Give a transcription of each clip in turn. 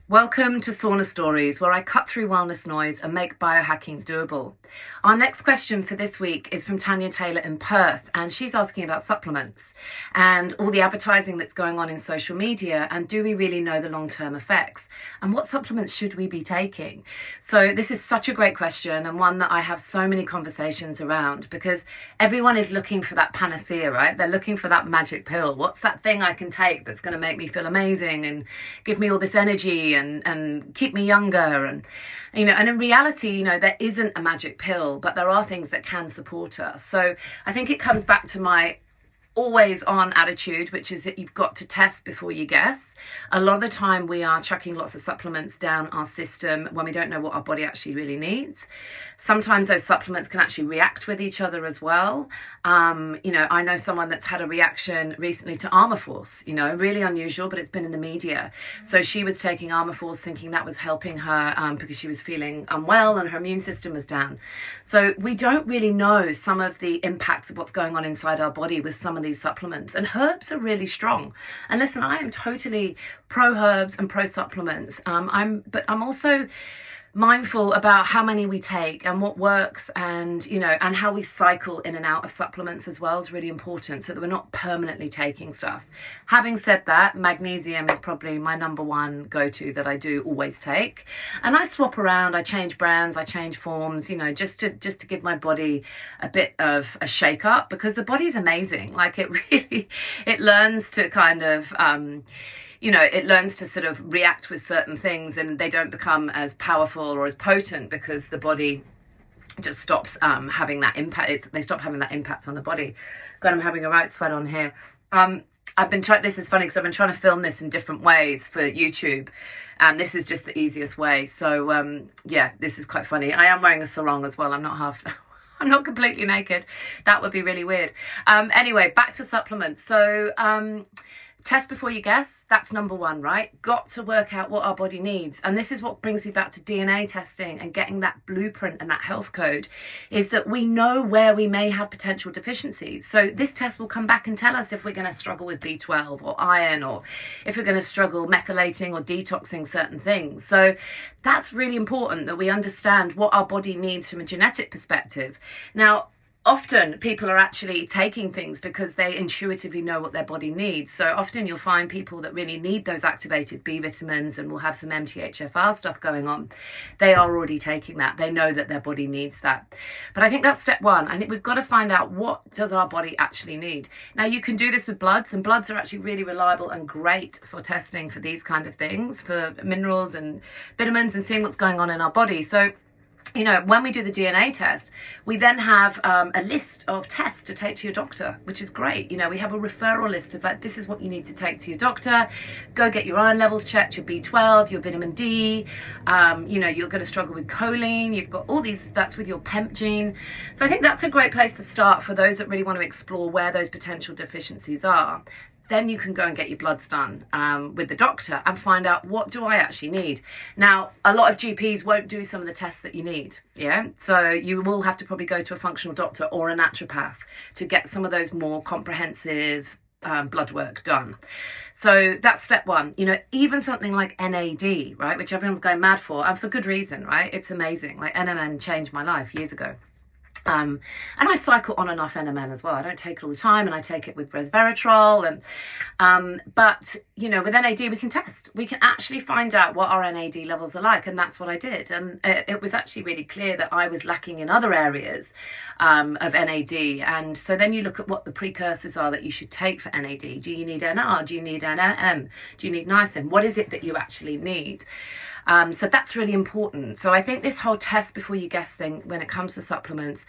Welcome to Sauna Stories, where I cut through wellness noise and make biohacking doable. Our next question for this week is from Tanya Taylor in Perth, and she's asking about supplements and all the advertising that's going on in social media, and do we really know the long-term effects? And what supplements should we be taking? So this is such a great question, and one that I have so many conversations around, because everyone is looking for that panacea, right? They're looking for that magic pill. What's that thing I can take that's going to make me feel amazing and give me all this energy and keep me younger? And in reality, there isn't a magic pill, but there are things that can support us. So I think it comes back to my always on attitude, which is that you've got to test before you guess. A lot of the time we are chucking lots of supplements down our system when we don't know what our body actually really needs. Sometimes those supplements can actually react with each other as well. I know someone that's had a reaction recently to Armour Force, really unusual, but it's been in the media. So she was taking Armour Force thinking that was helping her because she was feeling unwell and her immune system was down. So we don't really know some of the impacts of what's going on inside our body with some of these supplements, and herbs are really strong. And listen, I am totally pro herbs and pro supplements. I'm also mindful about how many we take and what works, and how we cycle in and out of supplements as well is really important, so that we're not permanently taking stuff. Having said that, magnesium is probably my number one go-to that I do always take, and I swap around, I change brands, I change forms, just to give my body a bit of a shake up, because the body's amazing. Like it learns to kind of it learns to sort of react with certain things, and they don't become as powerful or as potent because the body just stops having that impact. They stop having that impact on the body. God, I'm having a right sweat on here. I've been trying, this is funny because I've been trying to film this in different ways for YouTube, and this is just the easiest way. So this is quite funny. I am wearing a sarong as well. I'm not completely naked. That would be really weird. Anyway, back to supplements. So test before you guess. That's number one, right? Got to work out what our body needs. And this is what brings me back to DNA testing and getting that blueprint and that health code, is that we know where we may have potential deficiencies. So this test will come back and tell us if we're going to struggle with B12 or iron, or if we're going to struggle methylating or detoxing certain things. So that's really important, that we understand what our body needs from a genetic perspective. Now, often people are actually taking things because they intuitively know what their body needs. So often you'll find people that really need those activated B vitamins and will have some MTHFR stuff going on. They are already taking that. They know that their body needs that. But I think that's step one. I think we've got to find out, what does our body actually need? Now, you can do this with bloods, and bloods are actually really reliable and great for testing for these kind of things, for minerals and vitamins and seeing what's going on in our body. So when we do the DNA test, we then have a list of tests to take to your doctor, which is great. We have a referral list of like, this is what you need to take to your doctor. Go get your iron levels checked, your B12, your vitamin D. You're going to struggle with choline. You've got all these, that's with your PEMP gene. So I think that's a great place to start for those that really want to explore where those potential deficiencies are. Then you can go and get your bloods done with the doctor and find out, what do I actually need? Now, a lot of GPs won't do some of the tests that you need, yeah? So you will have to probably go to a functional doctor or a naturopath to get some of those more comprehensive blood work done. So that's step one. Even something like NAD, right, which everyone's going mad for, and for good reason, right? It's amazing. Like, NMN changed my life years ago. And I cycle on and off NMN as well. I don't take it all the time, and I take it with resveratrol. But with NAD we can test. We can actually find out what our NAD levels are like, and that's what I did. And it was actually really clear that I was lacking in other areas of NAD. And so then you look at what the precursors are that you should take for NAD. Do you need NR? Do you need NM? Do you need niacin? What is it that you actually need? So that's really important. So I think this whole test before you guess thing, when it comes to supplements,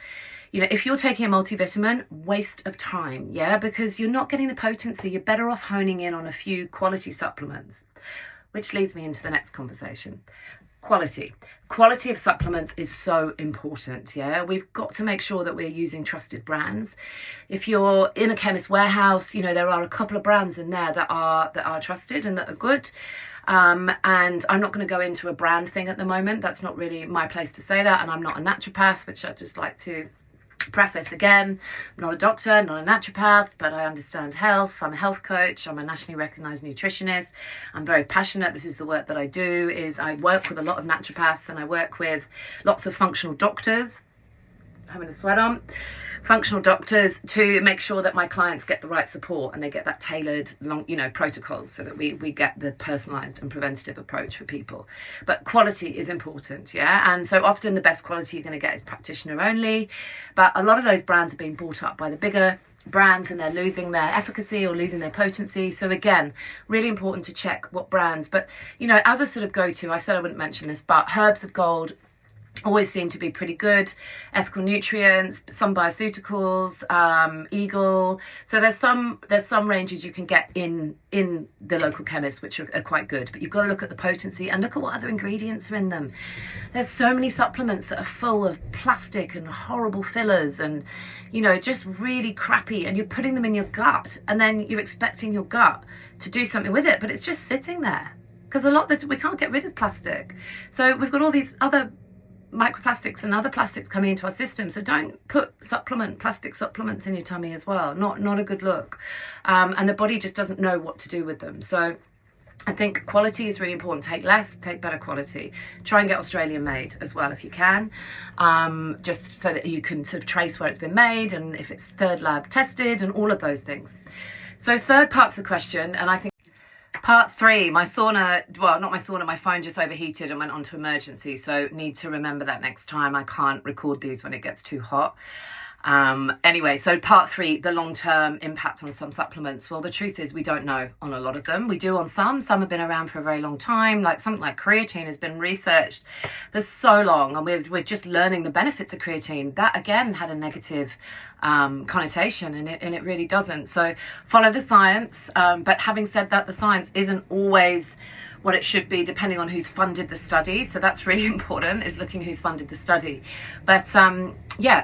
if you're taking a multivitamin, waste of time, yeah, because you're not getting the potency. You're better off honing in on a few quality supplements, which leads me into the next conversation. Quality of supplements is so important. Yeah, we've got to make sure that we're using trusted brands. If you're in a chemist warehouse, there are a couple of brands in there that are trusted and that are good. And I'm not going to go into a brand thing at the moment. That's not really my place to say that. And I'm not a naturopath, which I just like to Preface again, I'm not a doctor, not a naturopath, but I understand health. I'm a health coach. I'm a nationally recognised nutritionist. I'm very passionate. This is the work that I do, is I work with a lot of naturopaths and I work with lots of functional doctors, having a sweat on, functional doctors, to make sure that my clients get the right support and they get that tailored protocols, so that we get the personalized and preventative approach for people. But quality is important, yeah, and so often the best quality you're going to get is practitioner only, but a lot of those brands are being bought up by the bigger brands and they're losing their efficacy or losing their potency. So again, really important to check what brands. But as a sort of go-to, I said I wouldn't mention this, but Herbs of Gold always seem to be pretty good. Ethical Nutrients, some bioceuticals, Eagle. So there's some ranges you can get in the local chemist which are quite good, but you've got to look at the potency and look at what other ingredients are in them. There's so many supplements that are full of plastic and horrible fillers and just really crappy, and you're putting them in your gut and then you're expecting your gut to do something with it, but it's just sitting there because we can't get rid of plastic. So we've got all these other microplastics and other plastics coming into our system, so don't put plastic supplements in your tummy as well. Not a good look, and the body just doesn't know what to do with them. So I think quality is really important. Take less, take better quality. Try and get Australian made as well if you can, just so that you can sort of trace where it's been made and if it's third lab tested and all of those things. So third part to the question, and I think part 3, my phone just overheated and went on to emergency, so need to remember that next time. I can't record these when it gets too hot. Anyway, so part 3, the long-term impact on some supplements. Well, the truth is we don't know on a lot of them. We do on some have been around for a very long time, like something like creatine has been researched for so long, and we're just learning the benefits of creatine. That again had a negative connotation, and it really doesn't. So follow the science, but having said that, the science isn't always what it should be depending on who's funded the study. So that's really important, is looking who's funded the study. But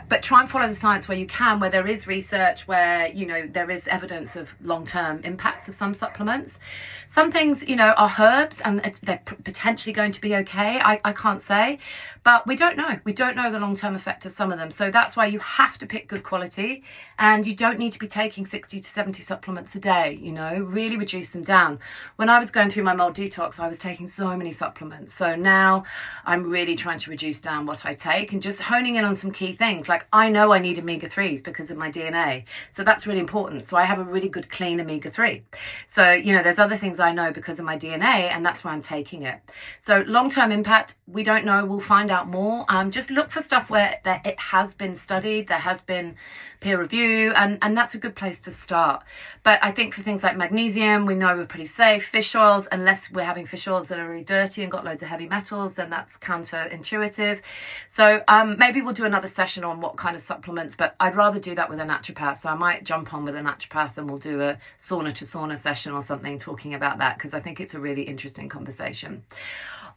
but try and follow the science where you can, where there is research, where there is evidence of long-term impacts of some supplements. Some things are herbs and they're potentially going to be okay. I can't say, but we don't know the long-term effect of some of them. So that's why you have to pick good quality, and you don't need to be taking 60 to 70 supplements a day. Really reduce them down. When I was going through my mold detox, I was taking so many supplements. So now I'm really trying to reduce down what I take and just honing in on some key things. Like, I know I need omega-3s because of my DNA. So that's really important. So I have a really good clean omega-3. So, there's other things I know because of my DNA, and that's why I'm taking it. So long-term impact, we don't know. We'll find out more. Just look for stuff where it has been studied, there has been peer review, and that's a good place to start. But I think for things like magnesium, we know we're pretty safe. Fish oils, unless we're having fish oils that are really dirty and got loads of heavy metals, then that's counterintuitive. So maybe we'll do another session on what kind of supplements, but I'd rather do that with a naturopath. So I might jump on with a naturopath and we'll do a sauna to sauna session or something talking about that, because I think it's a really interesting conversation.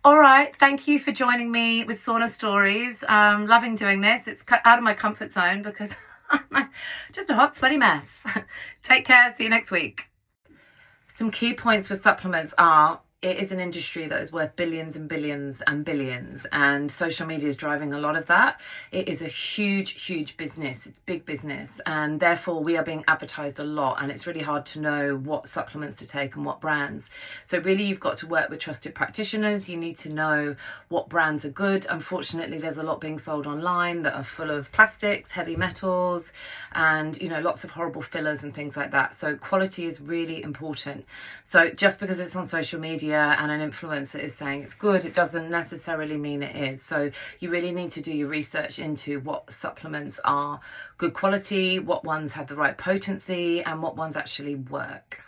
All right, thank you for joining me with Sauna Stories. Loving doing this. It's out of my comfort zone because I'm just a hot, sweaty mess. Take care. See you next week. Some key points for supplements are: it is an industry that is worth billions and billions and billions, and social media is driving a lot of that. It is a huge business. It's big business, and therefore we are being advertised a lot, and it's really hard to know what supplements to take and what brands. So really, you've got to work with trusted practitioners. You need to know what brands are good. Unfortunately, there's a lot being sold online that are full of plastics, heavy metals, and lots of horrible fillers and things like that. So quality is really important. So just because it's on social media and an influencer is saying it's good, it doesn't necessarily mean it is. So you really need to do your research into what supplements are good quality, what ones have the right potency, and what ones actually work.